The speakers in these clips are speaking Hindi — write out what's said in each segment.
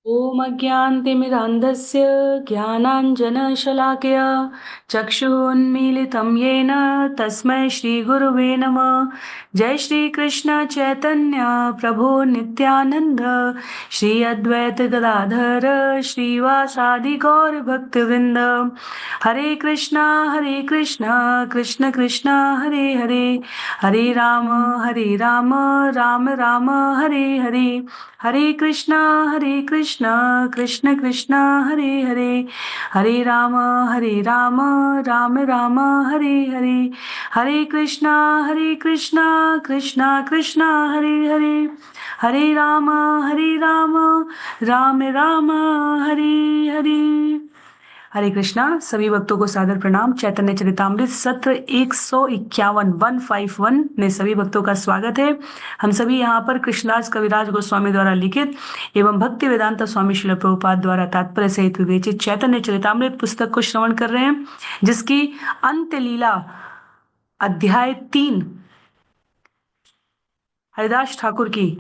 ॐ अज्ञानतिमिरान्धस्य ज्ञानाञ्जनशलाकया चक्षुरुन्मीलितं येन तस्मै श्रीगुरुवे नमः। जय श्रीकृष्ण चैतन्य प्रभु नित्यानन्द श्री अद्वैत गदाधर श्रीवासादि गौरभक्तवृन्द। हरे कृष्णा कृष्ण कृष्ण हरे हरे, हरे राम राम राम हरे हरे, हरे कृष्णा कृष्ण कृष्ण हरे हरे, हरे राम राम राम हरे हरे, हरे कृष्णा कृष्ण कृष्ण हरे हरे, हरे राम राम राम हरे हरे। हरे कृष्णा। सभी भक्तों को सादर प्रणाम। चैतन्य चरितामृत सत्र 151 151 में सभी भक्तों का स्वागत है। हम सभी यहाँ पर कृष्णदास कविराज गोस्वामी द्वारा लिखित एवं भक्ति वेदांत स्वामी श्रील प्रभुपाद द्वारा तात्पर्य सहित विवेचित चैतन्य चरितामृत पुस्तक को श्रवण कर रहे हैं, जिसकी अंत्य लीला अध्याय 3 हरिदास ठाकुर की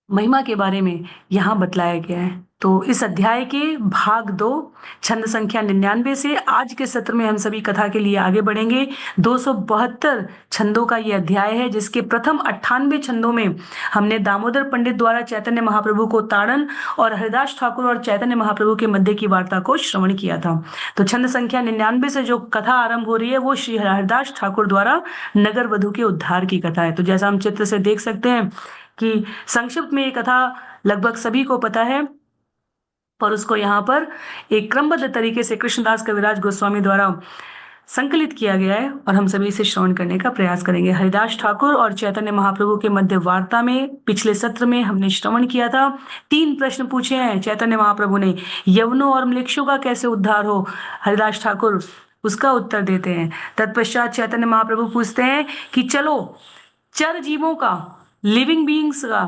महिमा के बारे में यहाँ बतलाया गया है। तो इस अध्याय के भाग 2 छंद संख्या 99 से आज के सत्र में हम सभी कथा के लिए आगे बढ़ेंगे। 272 छंदों का ये अध्याय है, जिसके प्रथम 98 छंदों में हमने दामोदर पंडित द्वारा चैतन्य महाप्रभु को ताड़न और हरिदास ठाकुर और चैतन्य महाप्रभु के मध्य की वार्ता को श्रवण किया था। तो छंद संख्या 99 से जो कथा आरंभ हो रही है वो श्री हरिदास ठाकुर द्वारा नगर वधु के उद्धार की कथा है। तो जैसा हम चित्र से देख सकते हैं कि संक्षिप्त में ये कथा लगभग सभी को पता है, पर उसको यहाँ पर एक क्रमबद्ध तरीके से कृष्णदास कविराज गोस्वामी द्वारा संकलित किया गया है और हम सभी इसे श्रवण करने का प्रयास करेंगे। हरिदास ठाकुर और चैतन्य महाप्रभु के मध्य वार्ता में पिछले सत्र में हमने श्रवण किया था। 3 प्रश्न पूछे हैं चैतन्य महाप्रभु ने। यवनों और म्लेच्छों का कैसे उद्धार हो, हरिदास ठाकुर उसका उत्तर देते हैं। तत्पश्चात चैतन्य महाप्रभु पूछते हैं कि चलो चर जीवों का, लिविंग बीइंग्स का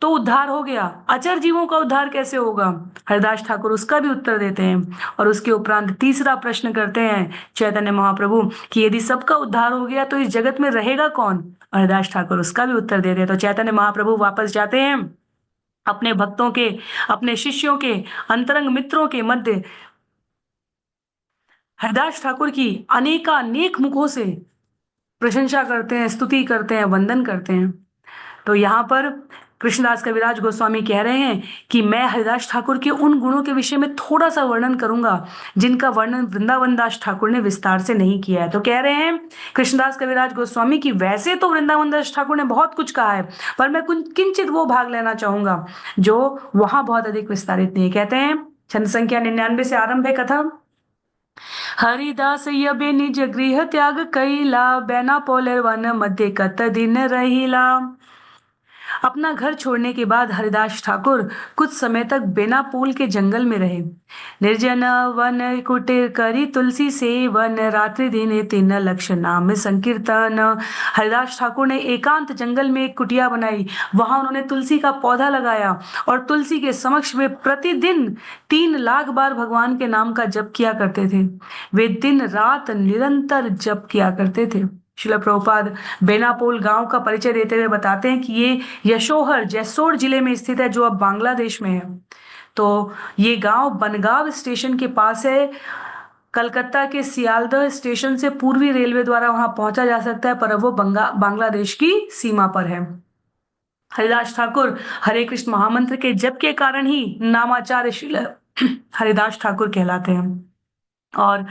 तो उद्धार हो गया, अचर जीवों का उद्धार कैसे होगा। हरिदास ठाकुर उसका भी उत्तर देते हैं और उसके उपरांत तीसरा प्रश्न करते हैं चैतन्य महाप्रभु कि यदि सबका उद्धार हो गया तो इस जगत में रहेगा कौन। हरिदास ठाकुर उसका भी उत्तर देते हैं। तो चैतन्य महाप्रभु वापस जाते हैं अपने भक्तों के, अपने शिष्यों के, अंतरंग मित्रों के मध्य हरिदास ठाकुर की अनेकानेक मुखों से प्रशंसा करते हैं, स्तुति करते हैं, वंदन करते हैं। तो यहाँ पर कृष्णदास कविराज गोस्वामी कह रहे हैं कि मैं हरिदास ठाकुर के उन गुणों के विषय में थोड़ा सा वर्णन करूंगा जिनका वर्णन वृंदावन दास ठाकुर ने विस्तार से नहीं किया है। तो कह रहे हैं कृष्णदास कविराज गोस्वामी की वैसे तो वृंदावन दास ठाकुर ने बहुत कुछ कहा है, पर मैं कुछ किंचित वो भाग लेना चाहूंगा जो वहां बहुत अधिक विस्तारित नहीं। कहते हैं छंद संख्या 99 से आरंभ है कथा। हरिदास यबे निज गृह त्याग कैला, बैना पोलेर वन मध्य कत दिन रहिला। अपना घर छोड़ने के बाद हरिदास ठाकुर कुछ समय तक बेनापोल के जंगल में रहे। निर्जन वन कुटीर करी तुलसी सेवन, रात्रि दिन तीन लक्ष्य नाम संकीर्तन। हरिदास ठाकुर ने एकांत जंगल में एक कुटिया बनाई, वहां उन्होंने तुलसी का पौधा लगाया और तुलसी के समक्ष वे प्रतिदिन 3 लाख बार भगवान के नाम का जप किया करते थे। वे दिन रात निरंतर जप किया करते थे। शिला प्रभुपाद बेनापोल गांव का परिचय देते हुए बताते हैं कि ये यशोहर जैसोर जिले में स्थित है, जो अब बांग्लादेश में है। तो ये गांव बनगांव स्टेशन के पास है। कलकत्ता के सियालदह स्टेशन से पूर्वी रेलवे द्वारा वहां पहुंचा जा सकता है, पर अब वो बांग्लादेश की सीमा पर है। हरिदास ठाकुर हरे कृष्ण महामंत्र के जप के कारण ही नामाचार्य शिला हरिदास ठाकुर कहलाते हैं। और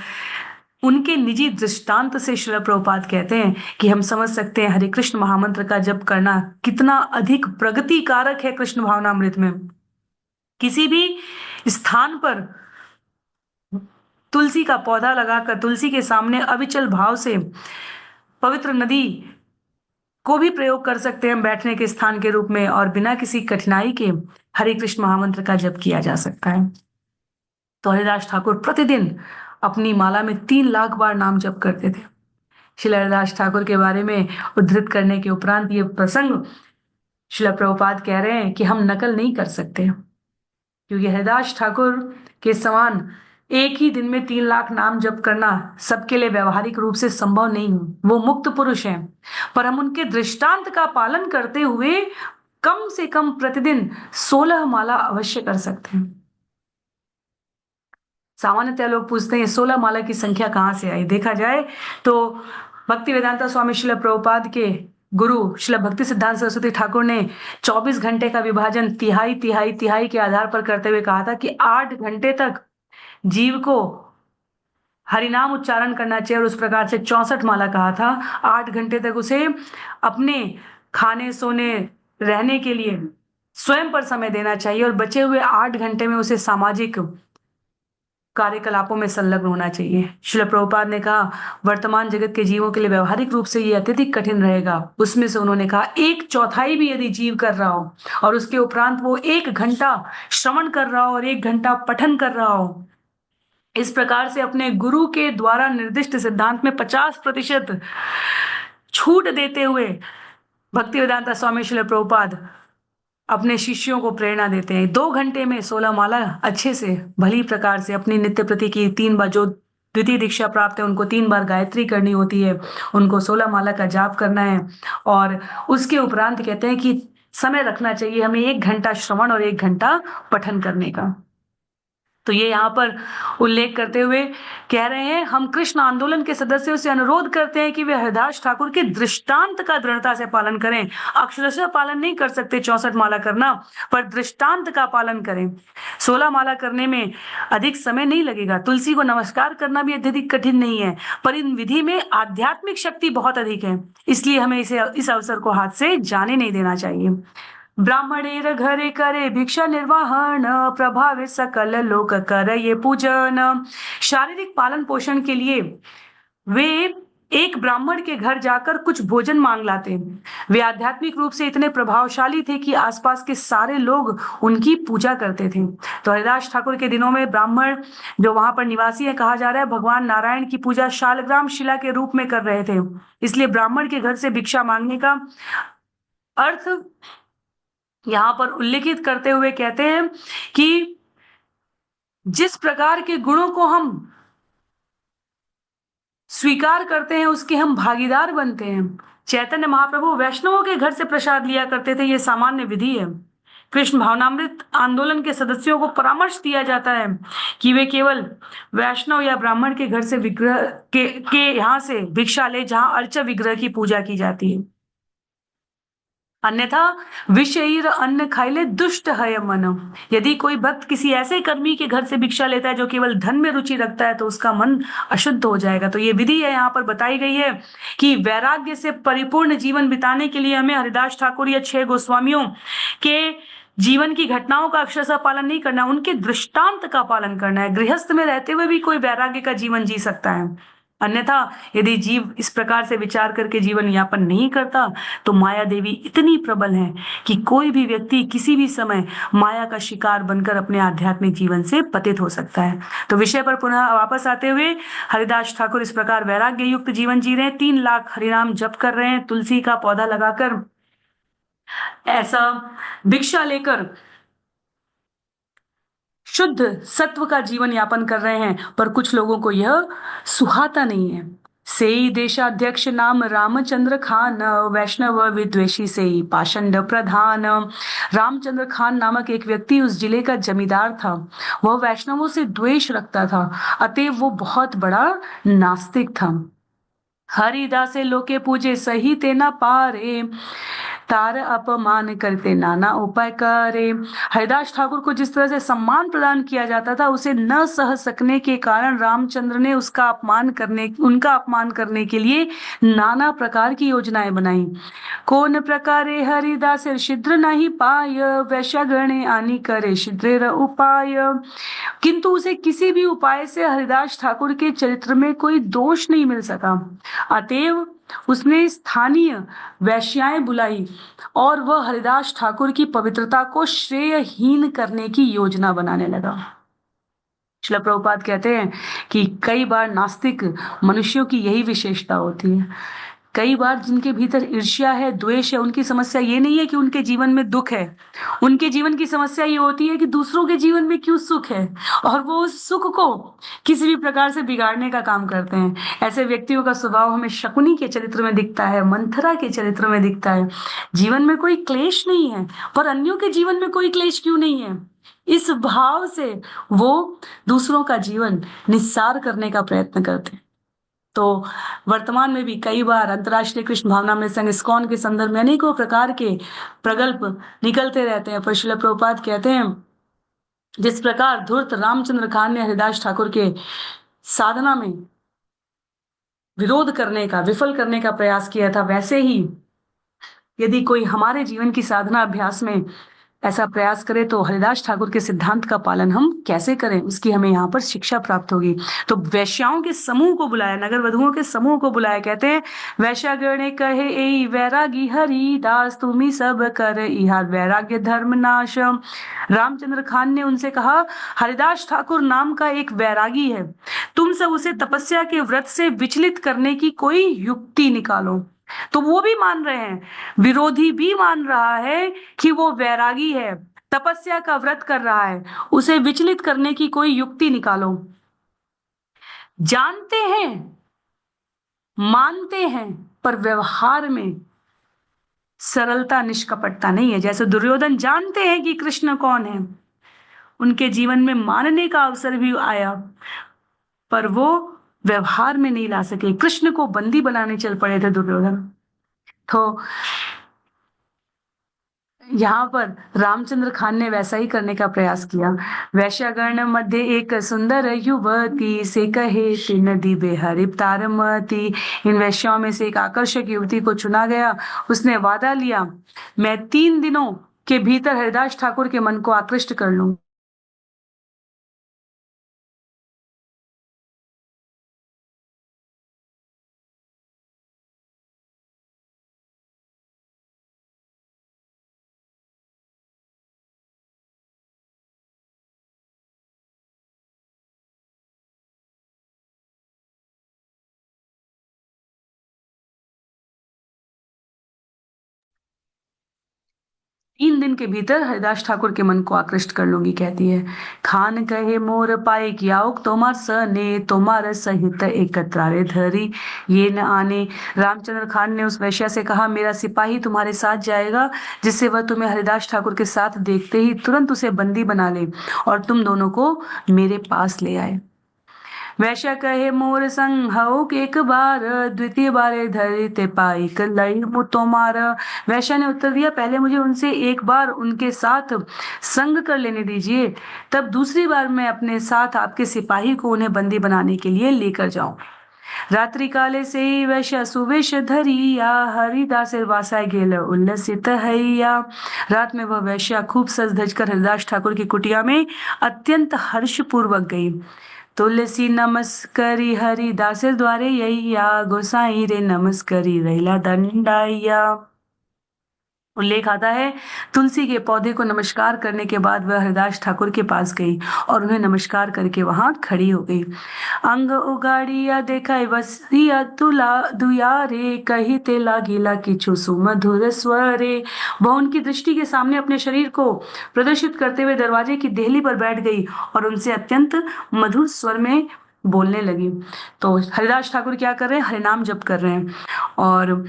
उनके निजी दृष्टांत से श्रील प्रभुपाद कहते हैं कि हम समझ सकते हैं हरे कृष्ण महामंत्र का जप करना कितना अधिक प्रगति कारक है। कृष्ण भावनामृत में किसी भी स्थान पर तुलसी का पौधा लगाकर तुलसी के सामने अविचल भाव से पवित्र नदी को भी प्रयोग कर सकते हैं बैठने के स्थान के रूप में, और बिना किसी कठिनाई के हरे कृष्ण महामंत्र का जप किया जा सकता है। तो हरिदास ठाकुर प्रतिदिन अपनी माला में 3 लाख बार नाम जप करते थे। श्री हरिदास ठाकुर के बारे में उद्धृत करने के उपरांत ये प्रसंग श्रील प्रभुपाद कह रहे हैं कि हम नकल नहीं कर सकते, क्योंकि हरिदास ठाकुर के समान एक ही दिन में 3 लाख नाम जप करना सबके लिए व्यवहारिक रूप से संभव नहीं है। वो मुक्त पुरुष हैं, पर हम उनके दृष्टांत का पालन करते हुए कम से कम प्रतिदिन 16 माला अवश्य कर सकते हैं। सामान्यतः लोग पूछते हैं 16 माला की संख्या कहाँ से आई। देखा जाए तो भक्ति वेदांता स्वामी श्रील प्रभुपाद के गुरु श्रील भक्ति सिद्धांत सरस्वती ठाकुर ने 24 घंटे का विभाजन तिहाई तिहाई तिहाई के आधार पर करते हुए कहा था कि 8 घंटे तक जीव को हरिनाम उच्चारण करना चाहिए, और उस प्रकार से 64 माला कहा था। 8 घंटे तक उसे अपने खाने सोने रहने के लिए स्वयं पर समय देना चाहिए, और बचे हुए 8 घंटे में उसे सामाजिक कार्यकलापों में संलग्न होना चाहिए। श्रील प्रभुपाद ने कहा वर्तमान जगत के जीवों के लिए व्यवहारिक रूप से ये अत्यधिक कठिन रहेगा। उसमें से उन्होंने कहा 1/4 भी यदि जीव कर रहा हो और उसके उपरांत वो 1 घंटा श्रवण कर रहा हो और 1 घंटा पठन कर रहा हो, इस प्रकार से अपने गुरु के द्वारा निर्दिष्ट सिद्धांत में 50% छूट देते हुए भक्ति वेदांता स्वामी श्रील प्रभुपाद अपने शिष्यों को प्रेरणा देते हैं। 2 घंटे में 16 माला अच्छे से भली प्रकार से अपनी नित्य प्रति की 3 बार, जो द्वितीय दीक्षा प्राप्त है उनको 3 बार गायत्री करनी होती है, उनको 16 माला का जाप करना है। और उसके उपरांत कहते हैं कि समय रखना चाहिए हमें 1 घंटा श्रवण और 1 घंटा पठन करने का। तो ये यहाँ पर उल्लेख करते हुए कह रहे हैं हम कृष्ण आंदोलन के सदस्यों से अनुरोध करते हैं कि वे हरिदास ठाकुर के दृष्टांत का दृढ़ता से पालन करें। अक्षरशः पालन नहीं कर सकते 64 माला करना, पर दृष्टांत का पालन करें। 16 माला करने में अधिक समय नहीं लगेगा। तुलसी को नमस्कार करना भी अत्यधिक कठिन नहीं है, पर इन विधि में आध्यात्मिक शक्ति बहुत अधिक है, इसलिए हमें इस अवसर को हाथ से जाने नहीं देना चाहिए। ब्राह्मणेर घरे करे भिक्षा निर्वाहन, प्रभावे सकल लोक कर ये पूजन। शारीरिक पालन पोषण के लिए वे एक ब्राह्मण के घर जाकर कुछ भोजन मांग लाते। वे आध्यात्मिक रूप से इतने प्रभावशाली थे कि आसपास के सारे लोग उनकी पूजा करते थे। तो हरिदास ठाकुर के दिनों में ब्राह्मण जो वहां पर निवासी है, कहा जा रहा है भगवान नारायण की पूजा शालग्राम शिला के रूप में कर रहे थे। इसलिए ब्राह्मण के घर से भिक्षा मांगने का अर्थ यहां पर उल्लेखित करते हुए कहते हैं कि जिस प्रकार के गुणों को हम स्वीकार करते हैं उसके हम भागीदार बनते हैं। चैतन्य महाप्रभु वैष्णवों के घर से प्रसाद लिया करते थे, यह सामान्य विधि है। कृष्ण भावनामृत आंदोलन के सदस्यों को परामर्श दिया जाता है कि वे केवल वैष्णव या ब्राह्मण के घर से विग्रह के यहां से भिक्षा ले जहां अर्च विग्रह की पूजा की जाती है, अन्यथा विषयीर अन्न खाइले दुष्ट है मन। यदि कोई भक्त किसी ऐसे कर्मी के घर से भिक्षा लेता है जो केवल धन में रुचि रखता है तो उसका मन अशुद्ध हो जाएगा। तो ये विधि है यहाँ पर बताई गई है कि वैराग्य से परिपूर्ण जीवन बिताने के लिए हमें हरिदास ठाकुर या 6 गोस्वामियों के जीवन की घटनाओं का अक्षरशः पालन नहीं करना, उनके दृष्टांत का पालन करना है। गृहस्थ में रहते हुए भी कोई वैराग्य का जीवन जी सकता है, अन्यथा यदि जीव इस प्रकार से विचार करके जीवन यापन नहीं करता तो माया देवी इतनी प्रबल है कि कोई भी व्यक्ति किसी भी समय माया का शिकार बनकर अपने आध्यात्मिक जीवन से पतित हो सकता है। तो विषय पर पुनः वापस आते हुए हरिदास ठाकुर इस प्रकार वैराग्य युक्त जीवन जी रहे हैं, 3 लाख हरिनाम जप कर रहे हैं, तुलसी का पौधा लगाकर ऐसा भिक्षा लेकर शुद्ध सत्व का जीवन यापन कर रहे हैं, पर कुछ लोगों को यह सुहाता नहीं है। सेई देशाध्यक्ष नाम रामचंद्र खान, वैष्णव विद्वेषी सेई पाषंड प्रधान। रामचंद्र खान नामक एक व्यक्ति उस जिले का जमींदार था। वह वैष्णवों से द्वेष रखता था, अतएव वो बहुत बड़ा नास्तिक था। हरिदासे लोके पूजे सही तेना पारे, तार अपमान करते नाना उपाय करे। हरिदास ठाकुर को जिस तरह से सम्मान प्रदान किया जाता था उसे न सह सकने के कारण रामचंद्र ने उनका अपमान करने के लिए नाना प्रकार की योजनाएं बनाई। कौन प्रकारे हरिदास छिद्र नहीं पाय, वैश्य गणे आनी करे छिद्र उपाय। किंतु उसे किसी भी उपाय से हरिदास ठाकुर के चरित्र में कोई दोष नहीं मिल सका, अतएव उसने स्थानीय वैश्याएं बुलाई और वह हरिदास ठाकुर की पवित्रता को श्रेयहीन करने की योजना बनाने लगा। श्रील प्रभुपाद कहते हैं कि कई बार नास्तिक मनुष्यों की यही विशेषता होती है। कई बार जिनके भीतर ईर्ष्या है, द्वेष है, उनकी समस्या ये नहीं है कि उनके जीवन में दुख है। उनके जीवन की समस्या ये होती है कि दूसरों के जीवन में क्यों सुख है, और वो उस सुख को किसी भी प्रकार से बिगाड़ने का काम करते हैं। ऐसे व्यक्तियों का स्वभाव हमें शकुनी के चरित्र में दिखता है, मंथरा के चरित्र में दिखता है। जीवन में कोई क्लेश नहीं है, पर अन्यों के जीवन में कोई क्लेश क्यों नहीं है, इस भाव से वो दूसरों का जीवन निस्सार करने का प्रयत्न करते हैं। तो वर्तमान में भी कई बार अंतर्राष्ट्रीय कृष्ण भावनामृत संघ इस्कॉन के संदर्भ में अनेकों प्रकार के प्रगल्भ निकलते रहते हैं। पर श्रील प्रभुपाद कहते हैं, जिस प्रकार धूर्त रामचंद्र खान ने हरिदास ठाकुर के साधना में विरोध करने का, विफल करने का प्रयास किया था, वैसे ही यदि कोई हमारे जीवन की साधना अभ्यास में ऐसा प्रयास करे तो हरिदास ठाकुर के सिद्धांत का पालन हम कैसे करें, उसकी हमें यहाँ पर शिक्षा प्राप्त होगी। तो वैश्याओं के समूह को बुलाया, नगर वधुओं के समूह को बुलाया। कहते हैं, वैश्यागणे कहे ए वैरागी हरि दास तुम्ही सब कर इहा वैराग्य धर्म नाश। रामचंद्र खान ने उनसे कहा, हरिदास ठाकुर नाम का एक वैरागी है, तुम सब उसे तपस्या के व्रत से विचलित करने की कोई युक्ति निकालो। तो वो भी मान रहे हैं, विरोधी भी मान रहा है कि वो वैरागी है, तपस्या का व्रत कर रहा है, उसे विचलित करने की कोई युक्ति निकालो। जानते हैं, मानते हैं, पर व्यवहार में सरलता, निष्कपटता नहीं है। जैसे दुर्योधन जानते हैं कि कृष्ण कौन है, उनके जीवन में मानने का अवसर भी आया, पर वो व्यवहार में नहीं ला सके, कृष्ण को बंदी बनाने चल पड़े थे दुर्योधन। तो यहाँ पर रामचंद्र खान ने वैसा ही करने का प्रयास किया। वैश्यागण मध्य एक सुंदर युवती से कहे नदी बेहरिप तारमती। इन वैश्याओं में से एक आकर्षक युवती को चुना गया। उसने वादा लिया, मैं 3 दिनों के भीतर हरिदास ठाकुर के मन को आकृष्ट कर लूंगा। तीन दिन के भीतर हरिदास ठाकुर के मन को आकृष्ट कर लूंगी, कहती है। खान कहे मोर पाए कियाउक तोमार सने तोमार सहित एकत्रारे धरी ये न आने। रामचंद्र खान ने उस वैश्या से कहा, मेरा सिपाही तुम्हारे साथ जाएगा, जिससे वह तुम्हें हरिदास ठाकुर के साथ देखते ही तुरंत उसे बंदी बना ले और तुम दोनों को मेरे पास ले आए। वैश्या कहे, मोर संग हऊक एक बार द्वितीय बार धरते पाइक लई तोमार। वैश्या ने उत्तर दिया, पहले मुझे उनसे एक बार उनके साथ संग कर लेने दीजिए, तब दूसरी बार मैं अपने साथ आपके सिपाही को उन्हें बंदी बनाने के लिए लेकर जाऊं। रात्रि काले से ही वैश्या सुवेश धरिया हरिदास वासाय गेल उल्लसित हैया। रात में वह वैश्या खूब सज धज कर हरिदास ठाकुर की कुटिया में अत्यंत हर्ष पूर्वक गई। तुलसी नमस्करी हरिदास द्वारे यैया गोसाई रे नमस्करी रैला दंडाइया। उल्लेख आता है, तुलसी के पौधे को नमस्कार करने के बाद वह हरिदास ठाकुर के पास गई और उन्हें नमस्कार करके वहां खड़ी हो गई। अंग उगाड़िया देखा वसिया तुला दुयारे कही ते लागिला किछु सुमधुर स्वरे। वह उनकी दृष्टि के सामने अपने शरीर को प्रदर्शित करते हुए दरवाजे की देहली पर बैठ गई और उनसे अत्यंत मधुर स्वर में बोलने लगी। तो हरिदास ठाकुर क्या कर रहे हैं, हरिनाम जप कर रहे हैं, और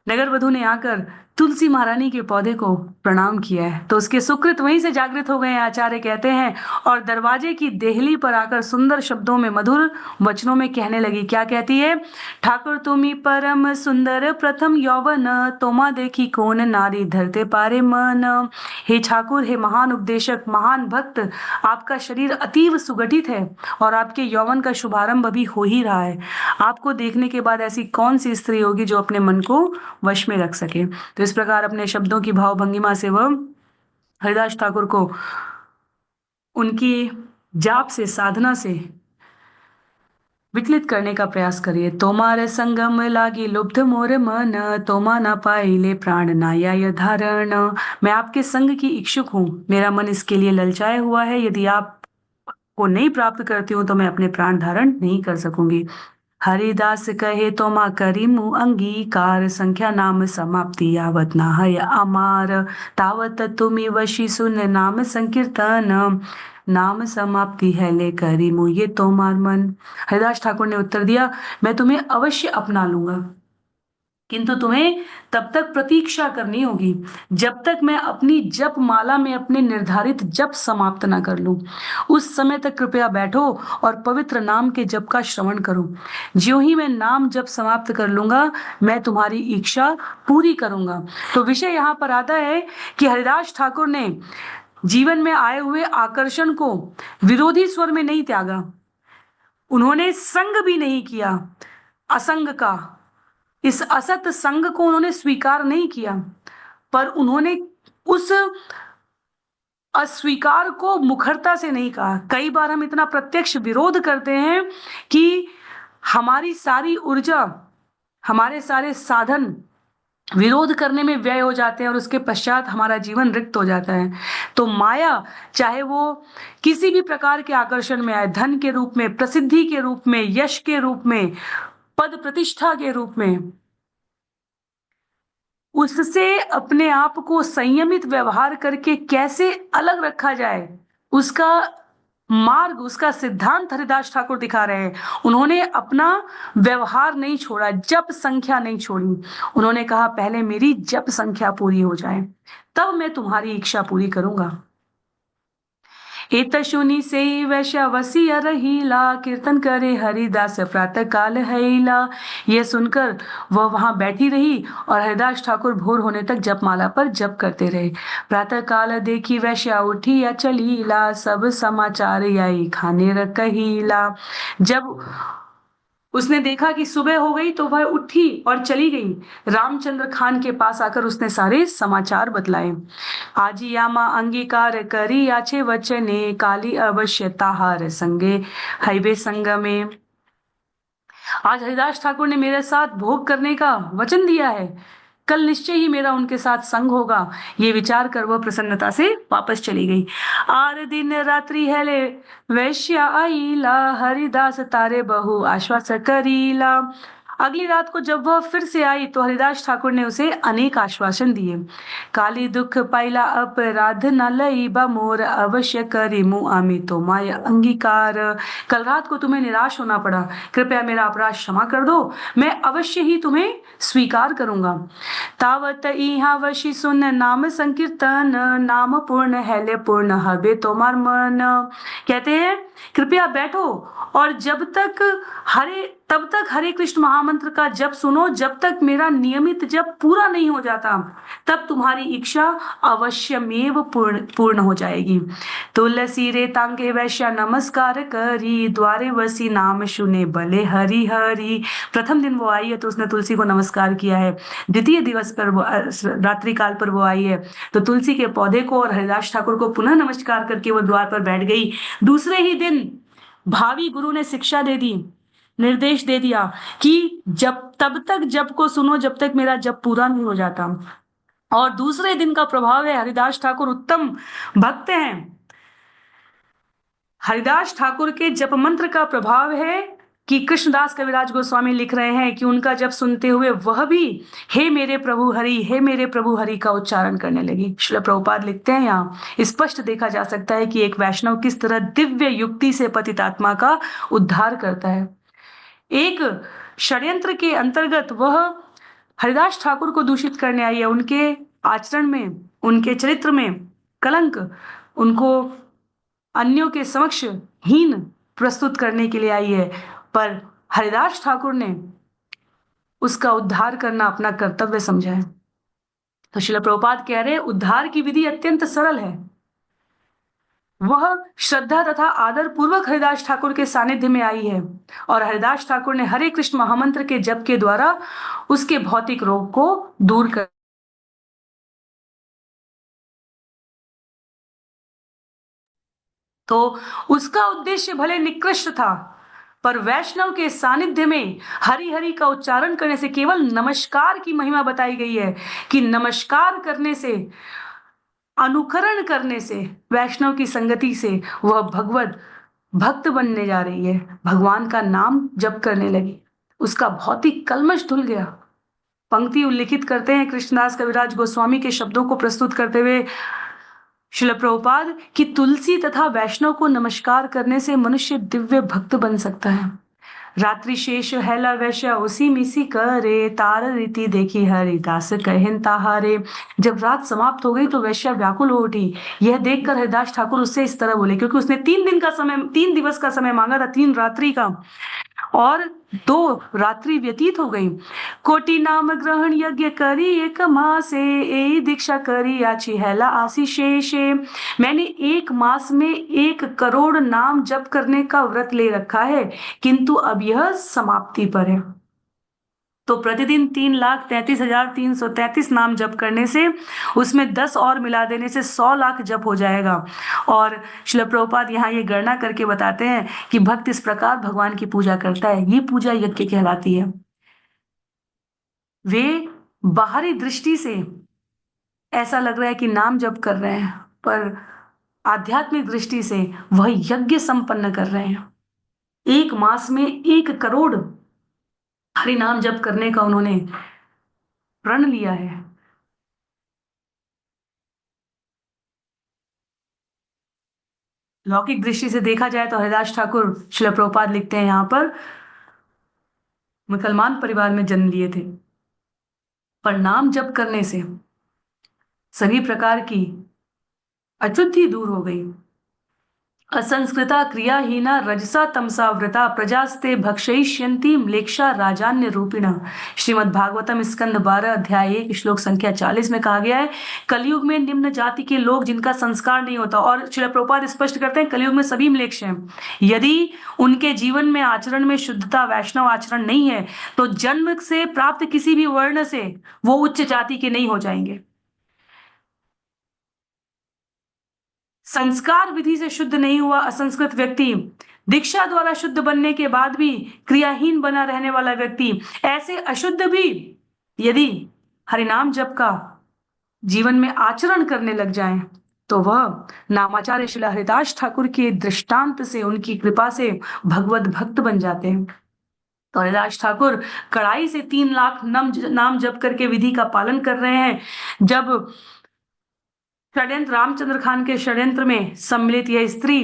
नगर वधु ने आकर तुलसी महारानी के पौधे को प्रणाम किया है। तो उसके सुकृत वहीं से जागृत हो गए हैं, आचार्य कहते हैं, और दरवाजे की देहली पर आकर सुंदर शब्दों में, मधुर वचनों में कहने लगी। क्या कहती है, ठाकुर तुम्ही परम सुंदर प्रथम यौवन तोमा देखी कौन नारी धरते पारे मन। हे ठाकुर, हे महान उपदेशक, महान भक्त, आपका शरीर अतीव सुगठित है और आपके यौवन का शुभारंभ अभी हो ही रहा है। आपको देखने के बाद ऐसी कौन सी स्त्री होगी जो अपने मन को वश में रख सके। तो इस प्रकार अपने शब्दों की भाव भंगिमा से वह हरिदास ठाकुर को उनकी जाप से, साधना से विचलित करने का प्रयास करिए। तोमारे संगम लागी लुब्ध मोर मन तोमा न पाइले प्राण नाया धारण। मैं आपके संग की इच्छुक हूँ, मेरा मन इसके लिए ललचाया हुआ है। यदि आप को नहीं प्राप्त करती हूँ तो मैं अपने प्राण धारण नहीं कर सकूंगी। हरिदास कहे तो माँ करीमु अंगीकार, संख्या नाम समाप्ति यावत ना है अमार, तावत तुम्हें वशी सुन नाम संकीर्तन, नाम समाप्ति है ले करीमु ये तो मार मन। हरिदास ठाकुर ने उत्तर दिया, मैं तुम्हें अवश्य अपना लूंगा, किंतु तुम्हें तब तक प्रतीक्षा करनी होगी जब तक मैं अपनी जप माला में अपने निर्धारित जप समाप्त ना कर लूं। उस समय तक कृपया बैठो और पवित्र नाम के जप का श्रवण करो। ज्यों ही मैं नाम जप समाप्त कर लूंगा, मैं तुम्हारी इच्छा पूरी करूंगा। तो विषय यहाँ पर आता है कि हरिदास ठाकुर ने जीवन में आए हुए आकर्षण को विरोधी स्वर में नहीं त्यागा, उन्होंने संग भी नहीं किया असंग का, इस असत संग को उन्होंने स्वीकार नहीं किया, पर उन्होंने उस अस्वीकार को मुखरता से नहीं कहा। कई बार हम इतना प्रत्यक्ष विरोध करते हैं कि हमारी सारी ऊर्जा, हमारे सारे साधन विरोध करने में व्यय हो जाते हैं और उसके पश्चात हमारा जीवन रिक्त हो जाता है। तो माया, चाहे वो किसी भी प्रकार के आकर्षण में आए, धन के रूप में, प्रसिद्धि के रूप में, यश के रूप में, पद प्रतिष्ठा के रूप में, उससे अपने आप को संयमित व्यवहार करके कैसे अलग रखा जाए, उसका मार्ग, उसका सिद्धांत हरिदास ठाकुर दिखा रहे हैं। उन्होंने अपना व्यवहार नहीं छोड़ा, जप संख्या नहीं छोड़ी। उन्होंने कहा पहले मेरी जप संख्या पूरी हो जाए, तब मैं तुम्हारी इच्छा पूरी करूंगा। एतशुनि से वैश्य वसीय रहीला, कीर्तन करे हरिदास प्रातः काल हैला। यह सुनकर वह वहां बैठी रही और हरिदास ठाकुर भोर होने तक जपमाला पर जप करते रहे। प्रातः काल देखी वैश्या उठी या चलीला, सब समाचार आई खाने रखीला। जब उसने देखा कि सुबह हो गई तो वह उठी और चली गई। रामचंद्र खान के पास आकर उसने सारे समाचार बतलाए। आजी यामा अंगीकार करी याचे वचने, काली अवश्य ताहार संगे हाईवे संग में। आज हरिदास ठाकुर ने मेरे साथ भोग करने का वचन दिया है, कल निश्चय ही मेरा उनके साथ संग होगा। ये विचार कर वह प्रसन्नता से वापस चली गई। आर दिन रात्रि हेले वैश्या आईला, हरिदास तारे बहु आश्वास करीला। अगली रात को जब वह फिर से आई तो हरिदास ठाकुर ने उसे अनेक आश्वासन दिए। काली दुख पाइला अपराध न लई मोर, अवश्य करी मु आमी तो माया अंगीकार। कल रात को तुम्हें निराश होना पड़ा, कृपया मेरा अपराध क्षमा कर दो, मैं अवश्य ही तुम्हें स्वीकार करूंगा। तावत इहा वशी सुन नाम संकीर्तन, नाम पूर्ण हैले पूर्ण हबे तोमार मन। कहते हैं कृपया बैठो और तब तक हरे कृष्ण महामंत्र का जप सुनो, जब तक मेरा नियमित जप पूरा नहीं हो जाता, तब तुम्हारी इच्छा अवश्यमेव पूर्ण हो जाएगी। तुलसी रे तांगे वैश्या नमस्कार करी, द्वारे वसी नाम सुने भले हरि हरि। प्रथम दिन वो आई है तो उसने तुलसी को नमस्कार किया है, द्वितीय दिवस पर रात्रि काल पर वो आई है तो तुलसी के पौधे को और हरिदास ठाकुर को पुनः नमस्कार करके वो द्वार पर बैठ गई। दूसरे ही दिन भावी गुरु ने शिक्षा दे दी, निर्देश दे दिया कि जब तब तक जप को सुनो जब तक मेरा जप पूरा नहीं हो जाता। और दूसरे दिन का प्रभाव है, हरिदास ठाकुर उत्तम भक्त हैं। हरिदास ठाकुर के जप मंत्र का प्रभाव है कि कृष्णदास कविराज गोस्वामी लिख रहे हैं कि उनका जप सुनते हुए वह भी हे मेरे प्रभु हरि, हे मेरे प्रभु हरि का उच्चारण करने लगी। श्रील प्रभुपाद लिखते हैं यहाँ स्पष्ट देखा जा सकता है कि एक वैष्णव किस तरह दिव्य युक्ति से पतितात्मा का उद्धार करता है। एक षड्यंत्र के अंतर्गत वह हरिदास ठाकुर को दूषित करने आई है, उनके आचरण में, उनके चरित्र में कलंक, उनको अन्यों के समक्ष हीन प्रस्तुत करने के लिए आई है, पर हरिदास ठाकुर ने उसका उद्धार करना अपना कर्तव्य समझा है। तो श्रील प्रभुपाद कह रहे हैं उद्धार की विधि अत्यंत सरल है। वह श्रद्धा तथा आदर पूर्वक हरिदास ठाकुर के सानिध्य में आई है और हरिदास ठाकुर ने हरे कृष्ण महामंत्र के जप के द्वारा उसके भौतिक रोग को दूर कर तो उसका उद्देश्य भले निकृष्ट था, पर वैष्णव के सानिध्य में हरि हरि का उच्चारण करने से, केवल नमस्कार की महिमा बताई गई है कि नमस्कार करने से, अनुकरण करने से, वैष्णव की संगति से वह भगवत भक्त बनने जा रही है, भगवान का नाम जप करने लगी। उसका भौतिक कल्मश धुल गया। पंक्ति उल्लिखित करते हैं कृष्णदास कविराज गोस्वामी के शब्दों को प्रस्तुत करते हुए श्रील प्रभुपाद कि तुलसी तथा वैष्णव को नमस्कार करने से मनुष्य दिव्य भक्त बन सकता है। रात्रि शेष हैला वैश्य उसी मिसी करे तार रीति देखी हरिदास कहन ताहारे। जब रात समाप्त हो गई तो वैश्या व्याकुल हो उठी। यह देखकर हरिदास ठाकुर उससे इस तरह बोले, क्योंकि उसने 3 दिवस का समय मांगा था, 3 रात्रि का, और 2 रात्रि व्यतीत हो गई। कोटि नाम ग्रहण यज्ञ करी एक मासे ए दीक्षा करी आची हैला आसी शेषे। मैंने 1 मास में 1 करोड़ नाम जप करने का व्रत ले रखा है, किंतु अब यह समाप्ति पर है। तो प्रतिदिन 3,33,333 नाम जप करने से, उसमें 10 और मिला देने से 100 लाख जप हो जाएगा। और श्रील प्रभुपाद यहाँ ये गणना करके बताते हैं कि भक्त इस प्रकार भगवान की पूजा करता है, ये पूजा यज्ञ कहलाती है। वे बाहरी दृष्टि से ऐसा लग रहा है कि नाम जप कर रहे हैं, पर आध्यात्मिक दृष्टि से वह यज्ञ संपन्न कर रहे हैं। 1 मास में 1 करोड़ हरि नाम जप करने का उन्होंने प्रण लिया है। लौकिक दृष्टि से देखा जाए तो हरिदास ठाकुर श्रील प्रभुपाद लिखते हैं यहाँ पर, मुसलमान परिवार में जन्म लिए थे, पर नाम जप करने से सभी प्रकार की अशुद्धि दूर हो गई। असंस्कृता क्रियाहीना रजसा तमसा व्रता प्रजास्ते भक्षयिष्यन्ति म्लेक्षा राजान्य रूपिण। श्रीमद् भागवतम स्कंद 12 अध्याय 1 श्लोक संख्या 40 में कहा गया है, कलयुग में निम्न जाति के लोग जिनका संस्कार नहीं होता, और श्रील प्रभुपाद स्पष्ट करते हैं कलयुग में सभी म्लेच्छ हैं, यदि उनके जीवन में आचरण में शुद्धता वैष्णव आचरण नहीं है तो जन्म से प्राप्त किसी भी वर्ण से वो उच्च जाति के नहीं हो जाएंगे। संस्कार विधि से शुद्ध नहीं हुआ असंस्कृत व्यक्ति, दीक्षा द्वारा शुद्ध बनने के बाद भी क्रियाहीन बना रहने वाला व्यक्ति, ऐसे अशुद्ध भी यदि हरिनाम जप का जीवन में आचरण करने लग जाएं तो वह नामाचार्य श्री हरिदास ठाकुर के दृष्टांत से, उनकी कृपा से भगवत भक्त बन जाते हैं। तो हरिदास ठाकुर कड़ाई से 3 लाख नाम जप करके विधि का पालन कर रहे हैं। जब षड्यंत्र रामचंद्र खान के षड्यंत्र में सम्मिलित यह स्त्री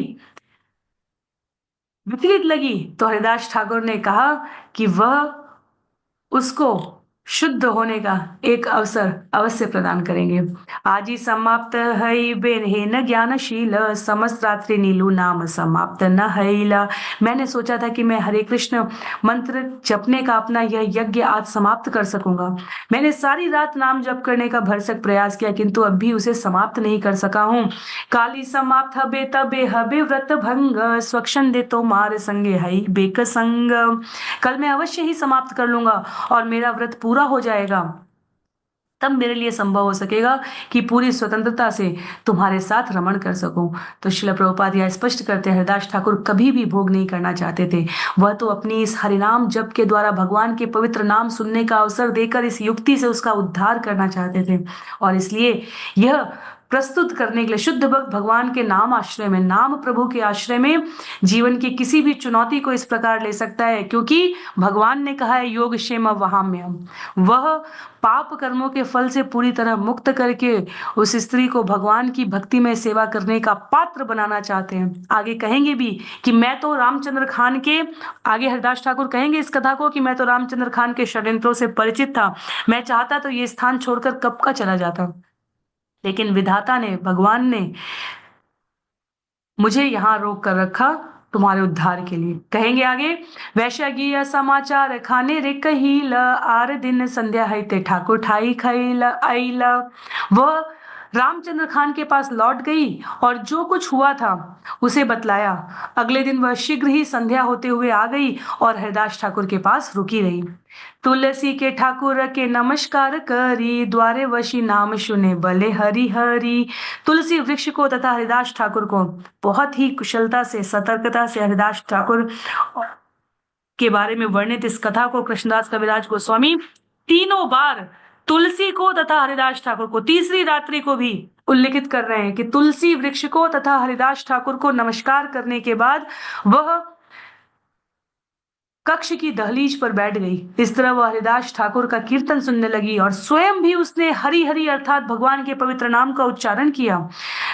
विचलित लगी तो हरिदास ठाकुर ने कहा कि वह उसको शुद्ध होने का एक अवसर अवश्य प्रदान करेंगे। आज ही समाप्त है बेन ज्ञानशील समस्त रात्रि नीलू नाम समाप्त न हैला। मैंने सोचा था कि मैं हरे कृष्ण मंत्र जपने का अपना यह यज्ञ आज समाप्त कर सकूंगा। मैंने सारी रात नाम जप करने का भरसक प्रयास किया, किंतु अब भी उसे समाप्त नहीं कर सका हूँ। काली समाप्त हबे तबे हबे व्रत भंग स्वक्षण दे तो मार संगे हई बेक संग। कल मैं अवश्य ही समाप्त कर लूंगा और मेरा व्रत पूरा हो जाएगा, तब मेरे लिए संभव हो सकेगा कि पूरी स्वतंत्रता से तुम्हारे साथ रमण कर सकूं। तो श्रील प्रभुपाद यह स्पष्ट करते हैं, हरिदास ठाकुर कभी भी भोग नहीं करना चाहते थे। वह तो अपनी इस हरिनाम जप के द्वारा भगवान के पवित्र नाम सुनने का अवसर देकर इस युक्ति से उसका उद्धार करना चाहते थे, और इसलिए यह प्रस्तुत करने के लिए शुद्ध भक्त भगवान के नाम आश्रय में, नाम प्रभु के आश्रय में जीवन की किसी भी चुनौती को इस प्रकार ले सकता है, क्योंकि भगवान ने कहा है योग क्षेम वहाम्यम। वह पाप कर्मों के फल से पूरी तरह मुक्त करके उस स्त्री को भगवान की भक्ति में सेवा करने का पात्र बनाना चाहते हैं। आगे कहेंगे भी कि मैं तो रामचंद्र खान के, आगे हरिदास ठाकुर कहेंगे इस कथा को कि मैं तो रामचंद्र खान के षड्यंत्रों से परिचित था, मैं चाहता तो ये स्थान छोड़कर कब का चला जाता, लेकिन विधाता ने, भगवान ने मुझे यहां रोक कर रखा तुम्हारे उद्धार के लिए। कहेंगे आगे, वैशाखी समाचार खाने रे कहील आर दिन संध्या है ते ठाकुर ठाई खैल आईला। वह रामचंद्र खान के पास लौट गई और जो कुछ हुआ था उसे बतलाया। अगले दिन वह शीघ्र ही संध्या होते हुए आ गई और हरिदास ठाकुर के पास रुकी रही। तुलसी के ठाकुर के नमस्कार करी द्वारे वशी नाम सुने भले हरि हरि। तुलसी वृक्ष को तथा हरिदास ठाकुर को बहुत ही कुशलता से, सतर्कता से हरिदास ठाकुर के बारे में वर्णित इस कथा को कृष्णदास कविराज गोस्वामी 3 बार तुलसी को तथा हरिदास ठाकुर को, तीसरी रात्रि को भी उल्लेखित कर रहे हैं कि तुलसी वृक्ष को तथा हरिदास ठाकुर को नमस्कार करने के बाद वह कक्ष की दहलीज पर बैठ गई। इस तरह वह हरिदास ठाकुर का कीर्तन सुनने लगी और स्वयं भी उसने हरि हरि अर्थात भगवान के पवित्र नाम का उच्चारण किया।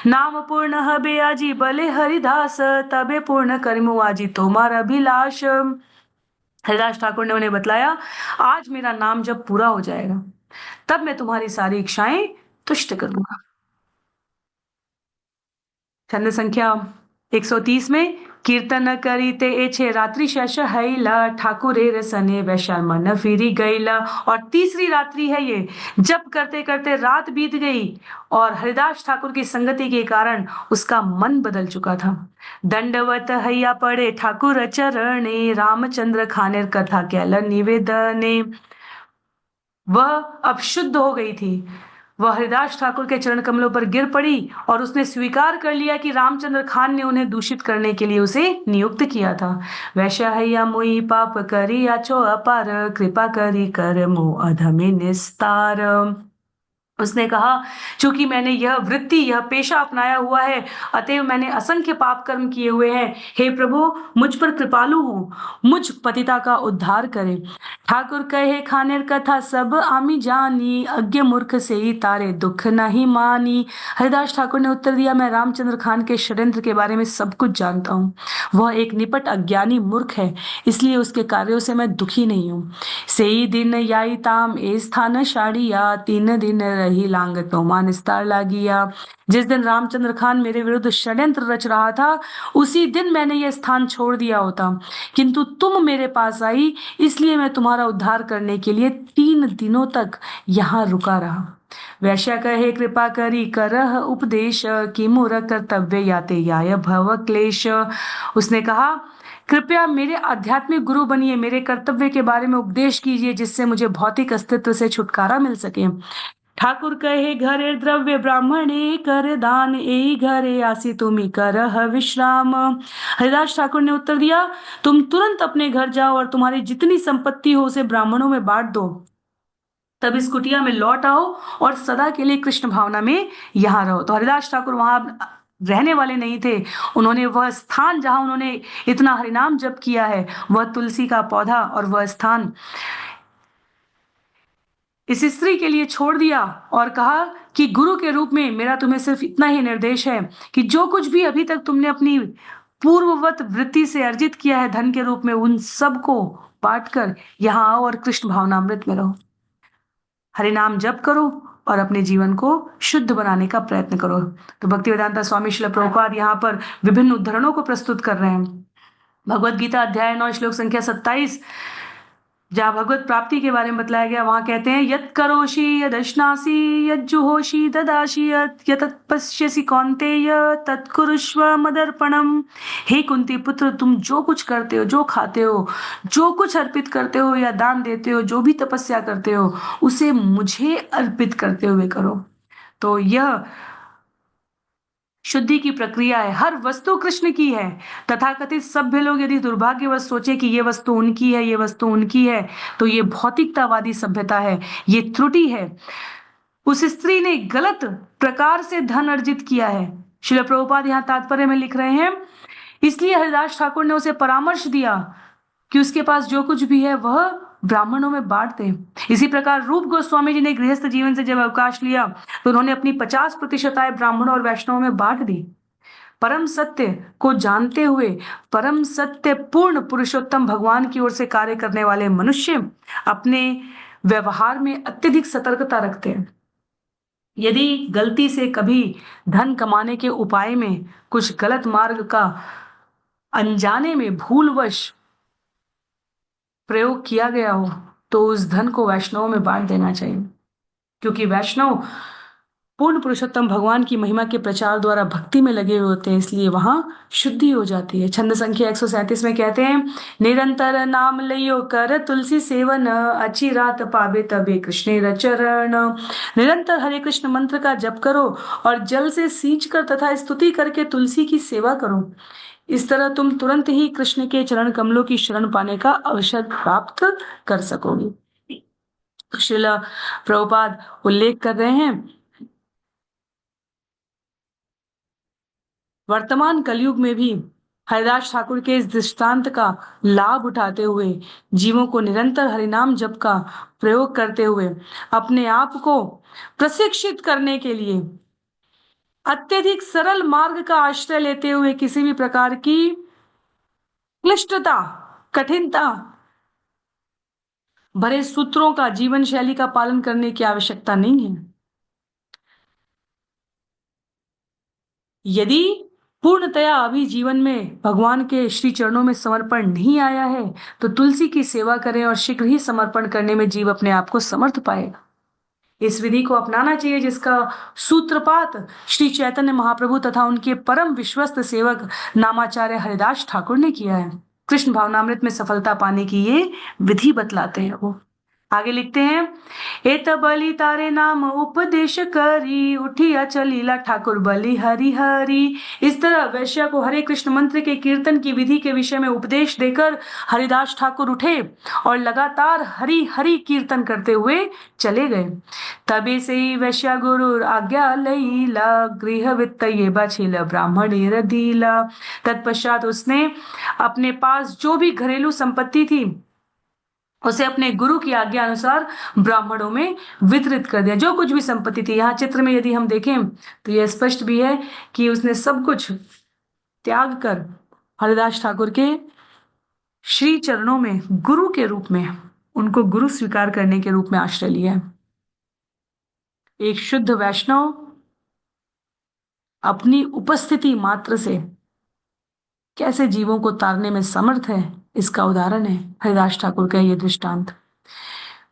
नाम पूर्ण हबे आजी भले हरिदास, तबे पूर्ण करिमु आजी तोमार अभिलाष। हरिदास ठाकुर ने उन्हें बतलाया, आज मेरा नाम जब पूरा हो जाएगा तब मैं तुम्हारी सारी इच्छाएं तुष्ट करूंगा। छंद संख्या 130 में कीर्तन करीते एछे रात्रि शेष हैला, ठाकुरे रसने वैशा मन फिरी गईला। और तीसरी रात्रि है ये, जब करते करते रात बीत गई और हरिदास ठाकुर की संगति के कारण उसका मन बदल चुका था। दंडवत हैया पड़े ठाकुर चरणे, रामचंद्र खानेर कथा कैल निवेदने। वह अब शुद्ध हो गई थी। वह हरिदास ठाकुर के चरण कमलों पर गिर पड़ी और उसने स्वीकार कर लिया कि रामचंद्र खान ने उन्हें दूषित करने के लिए उसे नियुक्त किया था। वैश्या हैया मोई पाप करी आचो अपार, कृपा करी कर मो अधमे निस्तार। उसने कहा, चूंकि मैंने यह वृत्ति यह पेशा अपनाया हुआ है, अतएव मैंने असंख्य पाप कर्म किए हुए हैं। हे प्रभु, मुझ पर कृपालु हो, मुझ पतिता का उद्धार करें। ठाकुर कहे खानेर कथा सब आमी जानी, अज्ञ मूर्ख से ही तारे दुख नहीं मानी। हरिदास ठाकुर ने उत्तर दिया, मैं रामचंद्र खान के षड्यंत्र के बारे में सब कुछ जानता हूँ। वह एक निपट अज्ञानी मूर्ख है, इसलिए उसके कार्यों से मैं दुखी नहीं हूँ। सेई दिन याई ताम ए स्थान शाड़िया, 3 दिन रही लांग तोमा निस्तार लागिया। जिस दिन रामचंद्र खान मेरे विरुद्ध षड्यंत्र रच रहा था, उसी दिन मैंने यह स्थान छोड़ दिया होता, किंतु तुम मेरे पास आई, इसलिए मैं तुम्हारा उद्धार करने के लिए 3 दिनों तक यहाँ रुका रहा। वैश्या कहे कृपा करी करह उपदेश, कि मूर कर्तव्य याते याय भव क्लेश। उसने कहा, कृपया मेरे आध्यात्मिक गुरु बनिए, मेरे कर्तव्य के बारे में उपदेश कीजिए, जिससे मुझे भौतिक अस्तित्व से छुटकारा मिल सके। ठाकुर कहे घरे द्रव्य ब्राह्मणे कर दान, ए घरे आसी तुमी करह विश्राम। हरिदास ठाकुर ने उत्तर दिया, तुम तुरंत अपने घर जाओ और तुम्हारी जितनी संपत्ति हो उसे ब्राह्मणों में बांट दो, तब इस कुटिया में लौट आओ और सदा के लिए कृष्ण भावना में यहाँ रहो। तो हरिदास ठाकुर वहां रहने वाले नहीं थे। उन्होंने वह स्थान जहां उन्होंने इतना हरिनाम जप किया है, वह तुलसी का पौधा और वह स्थान इस स्त्री के लिए छोड़ दिया और कहा कि गुरु के रूप में मेरा तुम्हें सिर्फ इतना ही निर्देश है कि जो कुछ भी अभी तक तुमने अपनी पूर्ववत वृत्ति से अर्जित किया है धन के रूप में, उन सबको बांटकर यहाँ आओ और कृष्ण भावनामृत में रहो। हरिनाम जप करो और अपने जीवन को शुद्ध बनाने का प्रयत्न करो। तो भक्ति वेदांता स्वामी श्रील प्रभुपाद यहाँ पर विभिन्न उद्धरणों को प्रस्तुत कर रहे हैं। भगवत गीता अध्याय 9 श्लोक संख्या 27, जहाँ भगवत प्राप्ति के बारे में बतलाया गया, वहां कहते हैं, यत करोषि यदश्नासि यज्जुहोषि ददासि यत पश्यसि कौन्तेय तत्कुरुष्व मदर्पणम। हे कुंती पुत्र, तुम जो कुछ करते हो, जो खाते हो, जो कुछ अर्पित करते हो या दान देते हो, जो भी तपस्या करते हो, उसे मुझे अर्पित करते हुए करो। तो यह शुद्धि की प्रक्रिया है। हर वस्तु कृष्ण की है। तथाकथित सभ्य लोग यदि दुर्भाग्यवश सोचे कि ये वस्तु उनकी है, ये वस्तु उनकी है, तो ये भौतिकतावादी सभ्यता है, ये त्रुटि है। उस स्त्री ने गलत प्रकार से धन अर्जित किया है। श्रील प्रभुपाद यहाँ तात्पर्य में लिख रहे हैं, इसलिए हरिदास ठाकुर ने उसे परामर्श दिया कि उसके पास जो कुछ भी है वह ब्राह्मणों में बांट दे। इसी प्रकार रूप गोस्वामी जी ने गृहस्थ जीवन से जब अवकाश लिया तो उन्होंने अपनी 50% आय ब्राह्मणों और वैष्णवों में बांट दी। परम सत्य को जानते हुए परम सत्य पूर्ण पुरुषोत्तम भगवान की ओर से कार्य करने वाले मनुष्य अपने व्यवहार में अत्यधिक सतर्कता रखते हैं। यदि गलती से कभी धन कमाने के उपाय में कुछ गलत मार्ग का अनजाने में भूलवश प्रयोग किया गया हो, तो उस धन को वैष्णवों में बांट देना चाहिए, क्योंकि वैष्णव पूर्ण पुरुषोत्तम भगवान की महिमा के प्रचार द्वारा भक्ति में लगे हुए होते हैं, इसलिए वहां शुद्धि हो जाती है। छंद संख्या 137 में कहते हैं, निरंतर नाम लियो कर तुलसी सेवन, अच्छी रात पावे तबे कृष्ण चरण। निरंतर हरे कृष्ण मंत्र का जप करो और जल से सींच कर तथा स्तुति करके तुलसी की सेवा करो। इस तरह तुम तुरंत ही कृष्ण के चरण कमलों की शरण पाने का अवसर प्राप्त कर सकोगे। तो श्रील प्रभुपाद उल्लेख कर रहे हैं, वर्तमान कलयुग में भी हरिदास ठाकुर के इस दृष्टांत का लाभ उठाते हुए जीवों को निरंतर हरिनाम जप का प्रयोग करते हुए अपने आप को प्रशिक्षित करने के लिए अत्यधिक सरल मार्ग का आश्रय लेते हुए किसी भी प्रकार की क्लिष्टता, कठिनता भरे सूत्रों का जीवन शैली का पालन करने की आवश्यकता नहीं है। यदि पूर्णतया अभी जीवन में भगवान के श्री चरणों में समर्पण नहीं आया है तो तुलसी की सेवा करें और शीघ्र ही समर्पण करने में जीव अपने आप को समर्थ पाएगा। इस विधि को अपनाना चाहिए जिसका सूत्रपात श्री चैतन्य महाप्रभु तथा उनके परम विश्वस्त सेवक नामाचार्य हरिदास ठाकुर ने किया है। कृष्ण भावनामृत में सफलता पाने की ये विधि बतलाते हैं वो। आगे लिखते हैं, एत बलि तारे नाम उपदेश करी उठिया चलीला ठाकुर बलि हरि हरि। इस तरह वैश्या को हरे कृष्ण मंत्र के कीर्तन की विधि के विषय में उपदेश देकर हरिदास ठाकुर उठे और लगातार हरि हरि कीर्तन करते हुए चले गए। तबे से ही वैश्या गुरु आज्ञा लईला गृह वित्त ये बछिल ब्राह्मणी रदीला। तत्पश्चात उसने अपने पास जो भी घरेलू संपत्ति थी उसे अपने गुरु की आज्ञा अनुसार ब्राह्मणों में वितरित कर दिया। जो कुछ भी संपत्ति थी, यहाँ चित्र में यदि हम देखें तो यह स्पष्ट भी है कि उसने सब कुछ त्याग कर हरिदास ठाकुर के श्री चरणों में गुरु के रूप में उनको गुरु स्वीकार करने के रूप में आश्रय लिया है। एक शुद्ध वैष्णव अपनी उपस्थिति मात्र से कैसे जीवों को तारने में समर्थ है, इसका उदाहरण है हरिदास ठाकुर का ये दृष्टांत।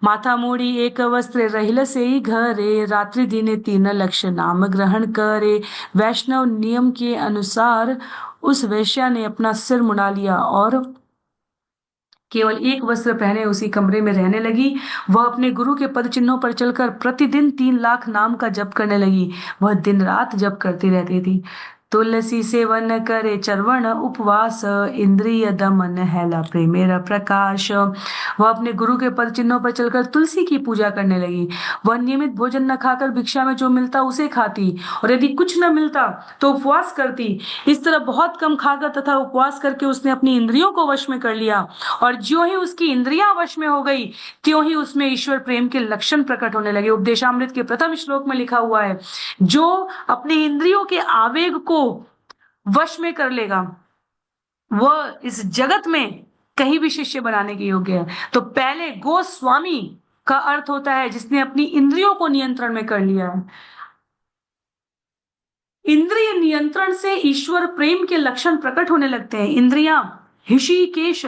माथा मोड़ी एक वस्त्र रहिल से ही घरे रात्रि दिने तीन लक्ष्य नाम ग्रहण करे। वैष्णव नियम के अनुसार उस वैश्या ने अपना सिर मुड़ा लिया और केवल एक वस्त्र पहने उसी कमरे में रहने लगी। वह अपने गुरु के पद चिन्हों पर चलकर प्रतिदिन 3 लाख नाम का जप करने लगी। वह दिन रात जप करती रहती थी। तुलसी सेवन करे चरवण उपवास इंद्रिय दमन हैला प्रेमेरा प्रकाश। वह अपने गुरु के पद चिन्हों पर चलकर तुलसी की पूजा करने लगी। वह नियमित भोजन न खाकर भिक्षा में जो मिलता उसे खाती और यदि कुछ न मिलता तो उपवास करती। इस तरह बहुत कम खाकर तथा उपवास करके उसने अपनी इंद्रियों को वश में कर लिया और ज्यों ही उसकी इंद्रियां वश में हो गई त्यों ही उसमें ईश्वर प्रेम के लक्षण प्रकट होने लगे। उपदेशामृत के प्रथम श्लोक में लिखा हुआ है, जो अपनी इंद्रियों के आवेग को वश में कर लेगा वह इस जगत में कहीं भी शिष्य बनाने के योग्य है। तो पहले गोस्वामी का अर्थ होता है जिसने अपनी इंद्रियों को नियंत्रण में कर लिया है। इंद्रिय नियंत्रण से ईश्वर प्रेम के लक्षण प्रकट होने लगते हैं। इंद्रियां ऋषिकेश,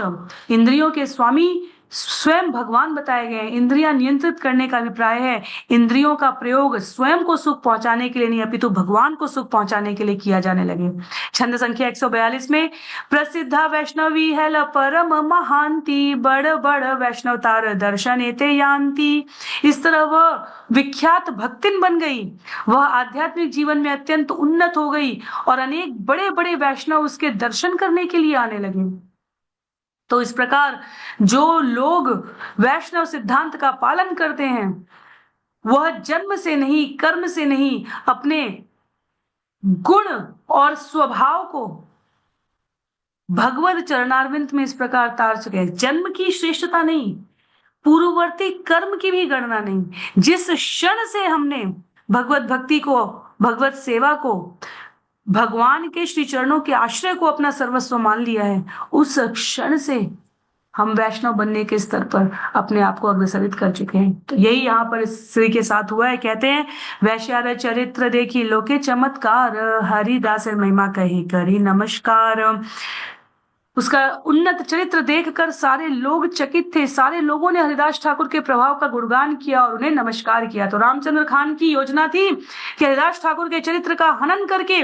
इंद्रियों के स्वामी स्वयं भगवान बताए गए। इंद्रियां नियंत्रित करने का अभिप्राय है इंद्रियों का प्रयोग स्वयं को सुख पहुंचाने के लिए नहीं अपितु भगवान को सुख पहुंचाने के लिए किया जाने लगे। छंद संख्या 142 में, प्रसिद्धा वैष्णवी है परम महांति बड़ बड़ वैष्णवतार दर्शन एते यान्ति। इस तरह वह विख्यात भक्तिन बन गई। वह आध्यात्मिक जीवन में अत्यंत उन्नत हो गई और अनेक बड़े बड़े वैष्णव उसके दर्शन करने के लिए आने लगे। तो इस प्रकार जो लोग वैष्णव सिद्धांत का पालन करते हैं वह जन्म से नहीं, कर्म से नहीं, अपने गुण और स्वभाव को भगवत चरणारविंद में इस प्रकार तार चुके हैं। जन्म की श्रेष्ठता नहीं, पूर्ववर्ती कर्म की भी गणना नहीं। जिस क्षण से हमने भगवत भक्ति को, भगवत सेवा को, भगवान के श्री चरणों के आश्रय को अपना सर्वस्व मान लिया है, उस क्षण से हम वैष्णव बनने के स्तर पर अपने आप को अग्रसरित कर चुके हैं। तो यही यहाँ पर स्त्री के साथ हुआ है। कहते हैं, वैश्यार चरित्र देखी लोके चमत्कार हरिदास महिमा कही करी नमस्कार। उसका उन्नत चरित्र देखकर सारे लोग चकित थे। सारे लोगों ने हरिदास ठाकुर के प्रभाव का गुणगान किया और उन्हें नमस्कार किया। तो रामचंद्र खान की योजना थी कि हरिदास ठाकुर के चरित्र का हनन करके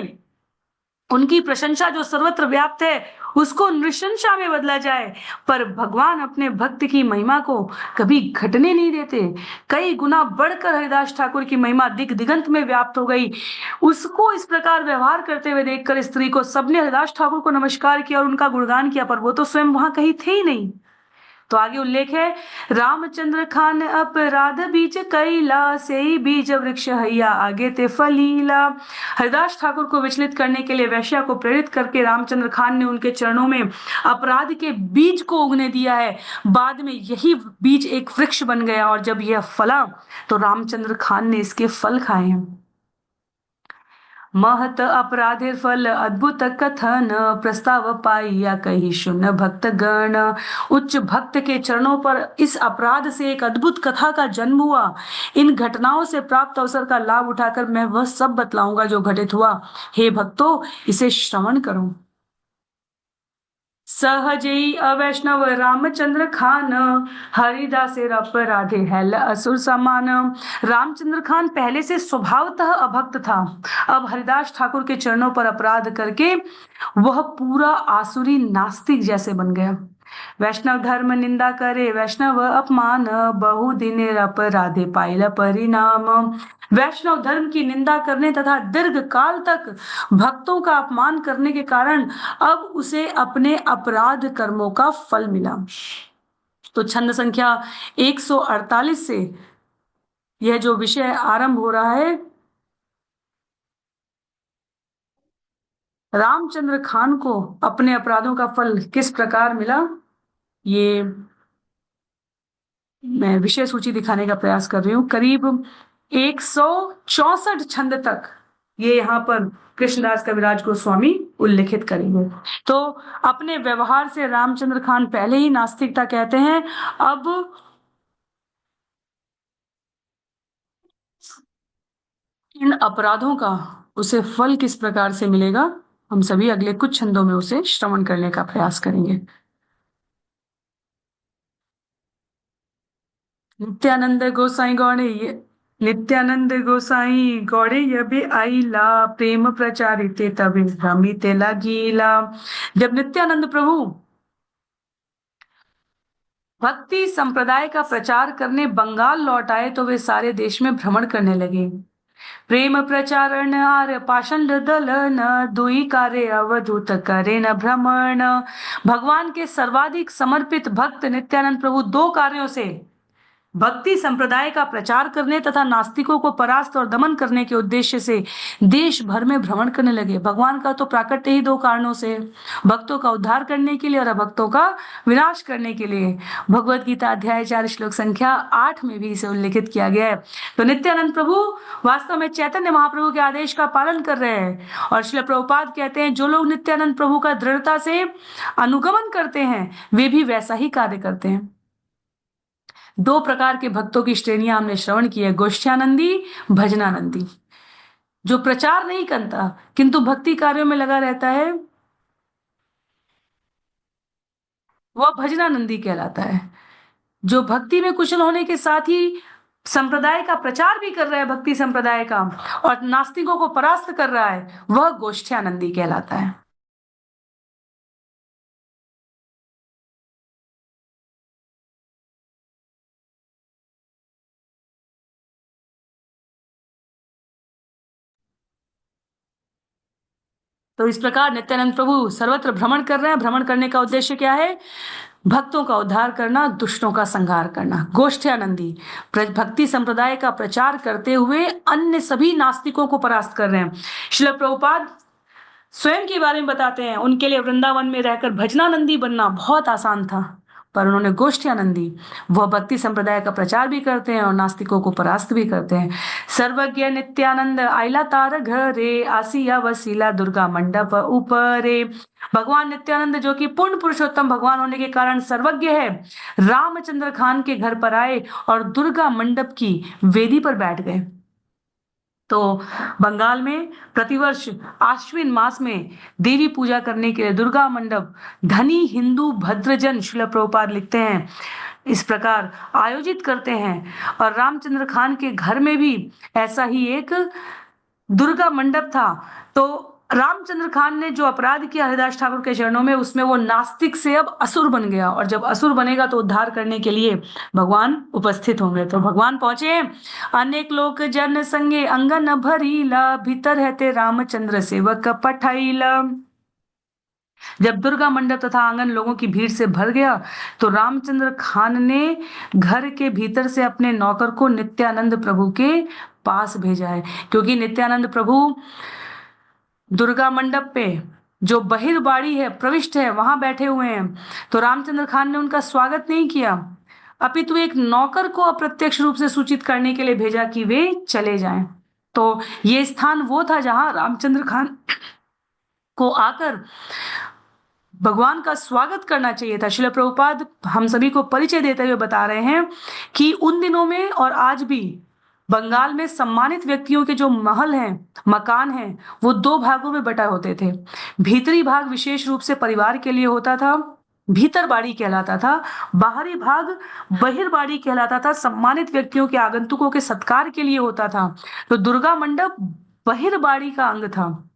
उनकी प्रशंसा जो सर्वत्र व्याप्त है उसको नृशंसा में बदला जाए। पर भगवान अपने भक्त की महिमा को कभी घटने नहीं देते। कई गुना बढ़कर हरिदास ठाकुर की महिमा दिग दिगंत में व्याप्त हो गई। उसको इस प्रकार व्यवहार करते हुए देखकर स्त्री को सबने हरिदास ठाकुर को नमस्कार किया और उनका गुणगान किया, पर वो तो स्वयं वहां कहीं थे ही नहीं। तो आगे उल्लेख है, रामचंद्र खान अपराध बीज कैला, से बीज वृक्ष हैया आगे ते फलीला। हरिदास ठाकुर को विचलित करने के लिए वैश्या को प्रेरित करके रामचंद्र खान ने उनके चरणों में अपराध के बीज को उगने दिया है। बाद में यही बीज एक वृक्ष बन गया और जब यह फला तो रामचंद्र खान ने इसके फल खाए हैं। महत अपराधेर फल अद्भुत कथन, प्रस्ताव पाइया कही शून्य भक्त गण। उच्च भक्त के चरणों पर इस अपराध से एक अद्भुत कथा का जन्म हुआ। इन घटनाओं से प्राप्त अवसर का लाभ उठाकर मैं वह सब बतलाऊंगा जो घटित हुआ। हे भक्तों, इसे श्रवण करो। सहजई अवैष्णव रामचंद्र खान, हरिदासेर अपराधे हैल असुर समान। रामचंद्र खान पहले से स्वभावतः अभक्त था, अब हरिदास ठाकुर के चरणों पर अपराध करके वह पूरा आसुरी नास्तिक जैसे बन गया। वैष्णव धर्म निंदा करे वैष्णव अपमान, बहु दिन अपराधे पाइल परिणाम। वैष्णव धर्म की निंदा करने तथा दीर्घ काल तक भक्तों का अपमान करने के कारण अब उसे अपने अपराध कर्मों का फल मिला। तो छंद संख्या 148 से यह जो विषय आरंभ हो रहा है, रामचंद्र खान को अपने अपराधों का फल किस प्रकार मिला, ये मैं विषय सूची दिखाने का प्रयास कर रही हूं। करीब 164 छंद तक ये यहाँ पर कृष्णदास कविराज गोस्वामी उल्लिखित करेंगे। तो अपने व्यवहार से रामचंद्र खान पहले ही नास्तिकता कहते हैं, अब इन अपराधों का उसे फल किस प्रकार से मिलेगा, हम सभी अगले कुछ छंदों में उसे श्रवण करने का प्रयास करेंगे। नित्यानंद गोसाई गौड़े नित्यानंद गोसाई गौड़े यबे आईला, प्रेम प्रचारिते तबे भ्रमिते लगीला। जब नित्यानंद प्रभु भक्ति संप्रदाय का प्रचार करने बंगाल लौट आए तो वे सारे देश में भ्रमण करने लगे। प्रेम प्रचारण आर पाषंड दलन, दुई कार्य अवधूत करे न भ्रमण। भगवान के सर्वाधिक समर्पित भक्त नित्यानंद प्रभु दो कार्यों से भक्ति संप्रदाय का प्रचार करने तथा नास्तिकों को परास्त और दमन करने के उद्देश्य से देश भर में भ्रमण करने लगे। भगवान का तो प्राकट्य ही दो कारणों से, भक्तों का उद्धार करने के लिए और भक्तों का विनाश करने के लिए। भगवत गीता अध्याय 4 श्लोक संख्या 8 में भी इसे उल्लेखित किया गया है। तो नित्यानंद प्रभु वास्तव में चैतन्य महाप्रभु के आदेश का पालन कर रहे हैं और श्रील प्रभुपाद कहते हैं, जो लोग नित्यानंद प्रभु का दृढ़ता से अनुगमन करते हैं वे भी वैसा ही कार्य करते हैं। दो प्रकार के भक्तों की श्रेणियां हमने श्रवण की है, गोष्ठ्यानंदी, भजनानंदी। जो प्रचार नहीं करता किंतु भक्ति कार्यों में लगा रहता है वह भजनानंदी कहलाता है। जो भक्ति में कुशल होने के साथ ही संप्रदाय का प्रचार भी कर रहा है, भक्ति संप्रदाय का, और नास्तिकों को परास्त कर रहा है, वह गोष्ठ्यानंदी कहलाता है। तो इस प्रकार नित्यानंद प्रभु सर्वत्र भ्रमण कर रहे हैं। भ्रमण करने का उद्देश्य क्या है? भक्तों का उद्धार करना, दुष्टों का संहार करना। गोष्ठ्यानंदी भक्ति संप्रदाय का प्रचार करते हुए अन्य सभी नास्तिकों को परास्त कर रहे हैं। श्रील प्रभुपाद स्वयं के बारे में बताते हैं, उनके लिए वृंदावन में रहकर भजनानंदी बनना बहुत आसान था, पर उन्होंने गोष्ठ्यानंदी, वह भक्ति संप्रदाय का प्रचार भी करते हैं और नास्तिकों को परास्त भी करते हैं। सर्वज्ञ नित्यानंद आइला तार घरे, आसिया वसीला दुर्गा मंडप ऊपरे। भगवान नित्यानंद जो कि पूर्ण पुरुषोत्तम भगवान होने के कारण सर्वज्ञ है, रामचंद्र खान के घर पर आए और दुर्गा मंडप की वेदी पर बैठ गए। तो बंगाल में प्रतिवर्ष आश्विन मास में देवी पूजा करने के लिए दुर्गा मंडप धनी हिंदू भद्रजन, श्रील प्रभुपाद लिखते हैं, इस प्रकार आयोजित करते हैं। और रामचंद्र खान के घर में भी ऐसा ही एक दुर्गा मंडप था। तो रामचंद्र खान ने जो अपराध किया हरिदास ठाकुर के चरणों में, उसमें वो नास्तिक से अब असुर बन गया, और जब असुर बनेगा तो उद्धार करने के लिए भगवान उपस्थित होंगे। तो भगवान पहुंचे। अनेक लोक जन संगे अंगन भरीला, भीतर रहते रामचंद्र सेवक पठाईला। जब दुर्गा मंडप तथा आंगन लोगों की भीड़ से भर गया तो रामचंद्र खान ने घर के भीतर से अपने नौकर को नित्यानंद प्रभु के पास भेजा है, क्योंकि नित्यानंद प्रभु दुर्गा मंडप पे जो बहिर्बाड़ी है, प्रविष्ट है, वहां बैठे हुए हैं। तो रामचंद्र खान ने उनका स्वागत नहीं किया, अपितु एक नौकर को अप्रत्यक्ष रूप से सूचित करने के लिए भेजा कि वे चले जाएं। तो ये स्थान वो था जहां रामचंद्र खान को आकर भगवान का स्वागत करना चाहिए था। श्रील प्रभुपाद हम सभी को परिचय देते हुए बता रहे हैं कि उन दिनों में और आज भी बंगाल में सम्मानित व्यक्तियों के जो महल हैं, मकान हैं, वो दो भागों में बटा होते थे। भीतरी भाग विशेष रूप से परिवार के लिए होता था, भीतर बाड़ी कहलाता था। बाहरी भाग बहिर्बाड़ी कहलाता था, सम्मानित व्यक्तियों के आगंतुकों के सत्कार के लिए होता था। तो दुर्गा मंडप बहिर्बाड़ी का अंग था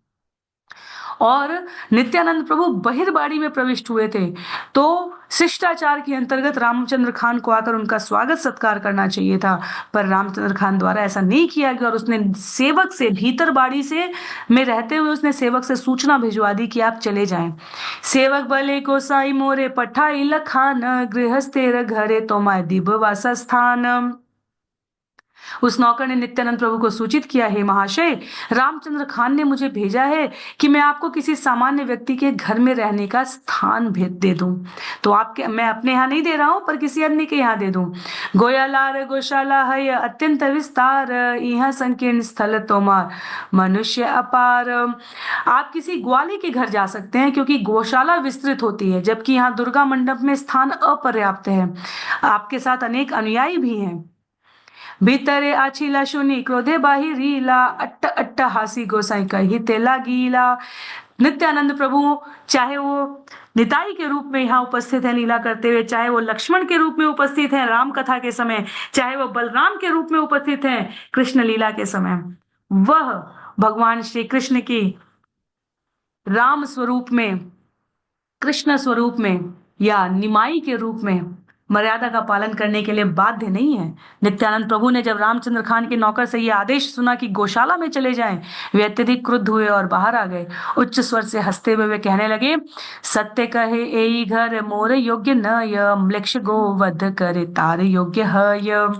और नित्यानंद प्रभु बहिर्बाड़ी में प्रविष्ट हुए थे। तो शिष्टाचार के अंतर्गत रामचंद्र खान को आकर उनका स्वागत सत्कार करना चाहिए था, पर रामचंद्र खान द्वारा ऐसा नहीं किया गया और उसने सेवक से भीतर बाड़ी से में रहते हुए उसने सेवक से सूचना भिजवा दी कि आप चले जाएं। सेवक भले गोसाई मोरे पठाई लखान, गृहस्थेर घरे तो माय दिब वासा स्थान। उस नौकर ने नित्यानंद प्रभु को सूचित किया, हे महाशय, रामचंद्र खान ने मुझे भेजा है कि मैं आपको किसी सामान्य व्यक्ति के घर में रहने का स्थान भेज दे दूं। तो आपके मैं अपने यहाँ नहीं दे रहा हूं, पर किसी अन्य के यहाँ दे दूं। गोयालार गौशाला है अत्यंत विस्तार, यह संकीर्ण स्थल तोमार मनुष्य अपार। आप किसी ग्वाले के घर जा सकते हैं, क्योंकि गौशाला विस्तृत होती है, जबकि यहाँ दुर्गा मंडप में स्थान अपर्याप्त है। आपके साथ अनेक अनुयायी भी हैं। भीतरे आछीला शुनी क्रोधे बाहिरीला, अट्ट अट्ट हासी गोसाई कही तेला गीला। नित्यानंद प्रभु चाहे वो निताई के रूप में यहाँ उपस्थित है लीला करते हुए, चाहे वो लक्ष्मण के रूप में उपस्थित है राम कथा के समय, चाहे वो बलराम के रूप में उपस्थित है कृष्ण लीला के समय, वह भगवान श्री कृष्ण की राम स्वरूप में, कृष्ण स्वरूप में या निमाई के रूप में मर्यादा का पालन करने के लिए बाध्य नहीं है। नित्यानंद प्रभु ने जब रामचंद्र खान के नौकर से यह आदेश सुना कि गौशाला में चले जाएं, वे अत्यधिक क्रुद्ध हुए और बाहर आ गए। उच्च स्वर से हंसते हुए वे कहने लगे, सत्य कहे एई घर मोर योग्य न य, म्लेच्छ गो वध करे तार योग्य है।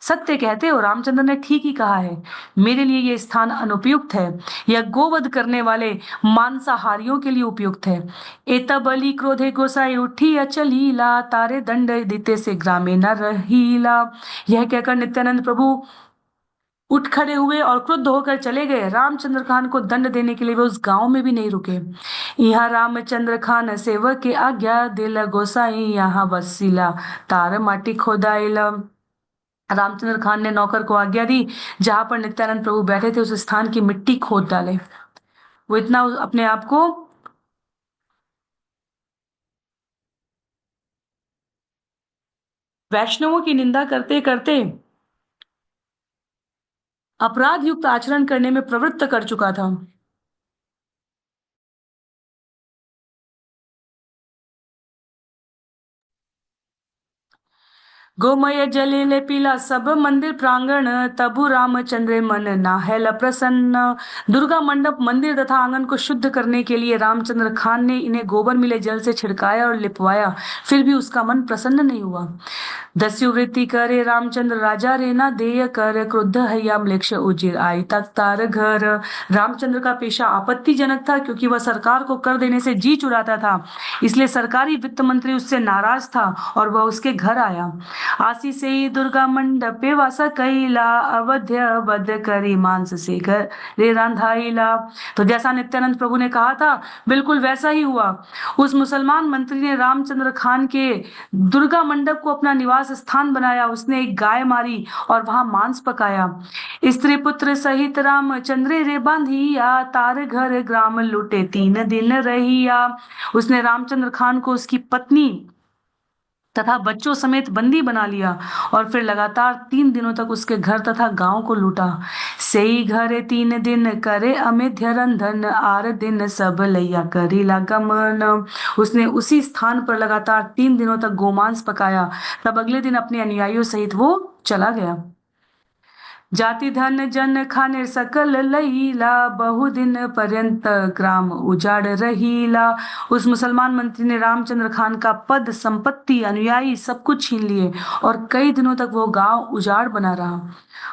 सत्य कहते हो, रामचंद्र ने ठीक ही कहा है, मेरे लिए यह स्थान अनुपयुक्त है, यह गोवध करने वाले मांसाहारियों के लिए उपयुक्त है। एता बलि क्रोधे गोसाई उठी अचलीला, तारे दंड दीते से ग्रामे न रहीला। यह कहकर नित्यानंद प्रभु उठ खड़े हुए और क्रुद्ध होकर चले गए। रामचंद्र खान को दंड देने के लिए वे उस गांव में भी नहीं रुके। यहाँ रामचंद्र खान सेवक के आज्ञा दिल गोसाई, यहाँ वसीला तार माटी खोदाइला। रामचंद्र खान ने नौकर को आज्ञा दी, जहां पर नित्यानंद प्रभु बैठे थे उस स्थान की मिट्टी खोद डाले। वो इतना अपने आप को वैष्णवों की निंदा करते करते अपराध युक्त आचरण करने में प्रवृत्त कर चुका था। गोमय जले पीला सब मंदिर प्रांगण, तबु रामचंद्र मन नाहेल प्रसन्न। दुर्गा मंडप मंदिर तथा आंगन को शुद्ध करने के लिए रामचंद्र खान ने इन्हें गोबर मिले जल से छिड़काया और लिपवाया, फिर भी उसका मन प्रसन्न नहीं हुआ। दस्यु वृत्ति करे रामचंद्र राजा रे ना देय कर, क्रुद्ध हैया म्लेच्छ उजिर आई तक तार घर। रामचंद्र का पेशा आपत्तिजनक था, क्योंकि वह सरकार को कर देने से जी चुराता था, इसलिए सरकारी वित्त मंत्री उससे नाराज था और वह उसके घर आया। आसी से ही दुर्गा मंडपे वासा कैला, अवध्य वध करी मांस से घर रे रांधाइला। तो जैसा नित्यानंद प्रभु ने कहा था, बिल्कुल वैसा ही हुआ। उस मुसलमान मंत्री ने रामचंद्र खान के दुर्गा मंडप को अपना निवास स्थान बनाया। उसने एक गाय मारी और वहां मांस पकाया। स्त्री पुत्र सहित रामचंद्र रे बांधिया, तार घर ग्राम लुटे 3 दिन रहिया। उसने रामचंद्र खान को उसकी पत्नी तथा बच्चों समेत बंदी बना लिया और फिर लगातार 3 दिनों तक उसके घर तथा गांव को लूटा। सेई घरे 3 दिन करे अमेध्य रंधन, आर दिन सब लैया करी गमन। उसने उसी स्थान पर लगातार 3 दिनों तक गोमांस पकाया, तब अगले दिन अपने अनुयायियों सहित वो चला गया। जाति धन जन खाने सकल लईला, बहुदिन पर्यंत ग्राम उजाड़ रहीला। उस मुसलमान मंत्री ने रामचंद्र खान का पद, संपत्ति, अनुयायी सब कुछ छीन लिए और कई दिनों तक वो गांव उजाड़ बना रहा।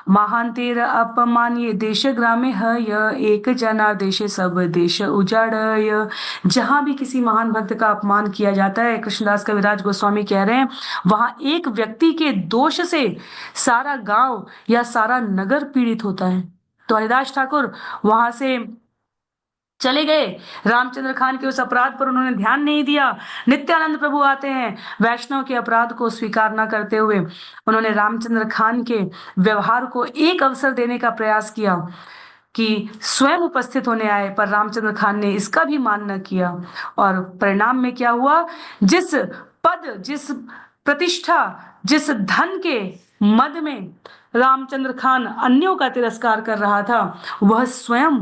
महान तेर अपमान ये देश ग्रामे है, एक जना देश सब देश उजाड़। जहां भी किसी महान भक्त का अपमान किया जाता है, कृष्णदास कविराज गोस्वामी कह रहे हैं, वहां एक व्यक्ति के दोष से सारा गांव या सारा नगर पीड़ित होता है। तो हरिदास ठाकुर वहां से चले गए। रामचंद्र खान के उस अपराध पर उन्होंने ध्यान नहीं दिया। नित्यानंद प्रभु आते हैं, वैष्णव के अपराध को स्वीकार न करते हुए उन्होंने रामचंद्र खान के व्यवहार को एक अवसर देने का प्रयास किया कि स्वयं उपस्थित होने आए, पर रामचंद्र खान ने इसका भी मान न किया। और परिणाम में क्या हुआ? जिस पद, जिस प्रतिष्ठा, जिस धन के मद में रामचंद्र खान अन्यों का तिरस्कार कर रहा था, वह स्वयं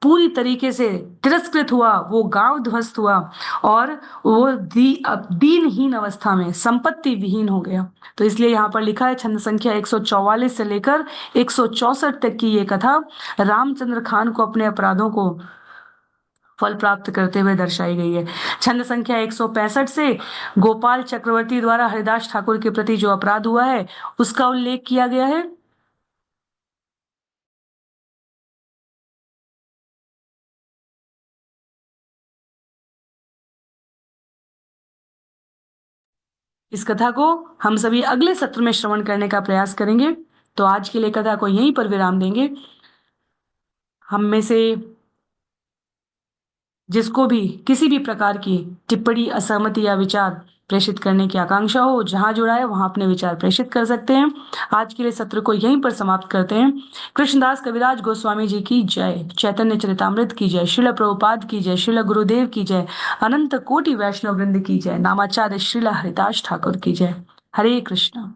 पूरी तरीके से तिरस्कृत हुआ। वो गांव ध्वस्त हुआ और वो दीनहीन अवस्था में, संपत्ति विहीन हो गया। तो इसलिए यहाँ पर लिखा है, छंद संख्या 144 से लेकर 164 तक की ये कथा रामचंद्र खान को अपने अपराधों को फल प्राप्त करते हुए दर्शाई गई है। छंद संख्या 165 से गोपाल चक्रवर्ती द्वारा हरिदास ठाकुर के प्रति जो अपराध हुआ है उसका उल्लेख किया गया है। इस कथा को हम सभी अगले सत्र में श्रवण करने का प्रयास करेंगे। तो आज के लिए कथा को यहीं पर विराम देंगे। हम में से जिसको भी किसी भी प्रकार की टिप्पणी, असहमति या विचार प्रेषित करने की आकांक्षा हो, जहां जुड़ा है वहां अपने विचार प्रेषित कर सकते हैं। आज के लिए सत्र को यहीं पर समाप्त करते हैं। कृष्णदास कविराज गोस्वामी जी की जय, चैतन्य चरितामृत की जय, श्रील प्रभुपाद की जय, श्रील गुरुदेव की जय, अनंत कोटि वैष्णव वृंद की जय, नामाचार्य श्रील हरिदास ठाकुर की जय। हरे कृष्ण।